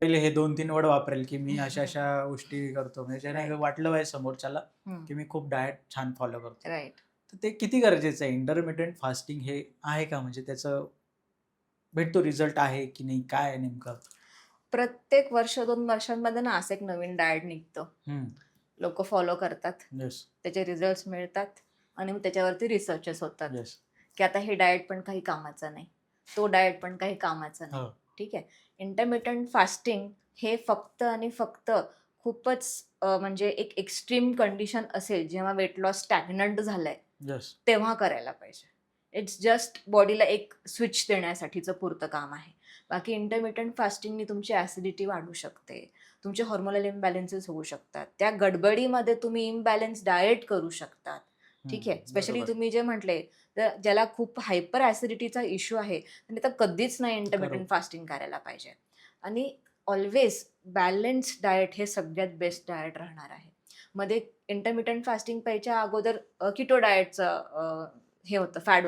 पहिले हे 2-3 वर्ड वापरेल, की मी अशा-अशा गोष्टी करतो. म्हणजे ज्याने राइट. वाटलं पाहिजे समोरच्याला, हं. की मी खूप डाएट छान फॉलो करतो. राइट. तर ते किती गरजेचं आहे? इंटरमिटेंट फास्टिंग हे आहे का? म्हणजे त्याचं भेटतो रिझल्ट आहे की नाही? काय आहे नेमकं? प्रत्येक वर्ष 2 वर्षांमध्ये ना असं एक नवीन डाएट निघतं. हं. लोकं फॉलो करतात. येस, त्याचे रिझल्ट्स मिळतात आणि मग त्याच्यावरती रिसर्चेस होतात, येस. की आता हे डाएट पण काही कामाचा नाही. तो डाएट पण काही कामाचा नाही. हो. ठीक आहे. इंटरमिटंट फास्टिंग हे फक्त आणि फक्त खूपच म्हणजे एक एक्स्ट्रीम कंडिशन असेल, जेव्हा वेट लॉस स्टॅग्नंट झालंय, येस. तेव्हा करायला पाहिजे. इट्स जस्ट बॉडीला एक स्विच देण्यासाठीचं पुरतं काम आहे. बाकी इंटरमिटंट फास्टिंगनी तुमची ॲसिडिटी वाढू शकते. तुमचे हार्मोनल इम्बॅलन्सेस होऊ शकतात. त्या गडबडीमध्ये तुम्ही इम्बॅलन्स डाएट करू शकतात. हं. ठीक आहे. स्पेशली बरोबर. तुम्ही जे म्हटले, तर ज्याला खूप हायपर ॲसिडिटीचा इश्यू आहे, त्यांनी तर कधीच नाही करू. इंटरमिटंट फास्टिंग करायला पाहिजे. आणि ऑल्वेज बॅलन्स्ड डाएट हे सगळ्यात बेस्ट डाएट राहणार आहे. मध्ये इंटरमिटंट फास्टिंग प्यायच्या अगोदर कीटो डाएटचं हे होतं, फॅड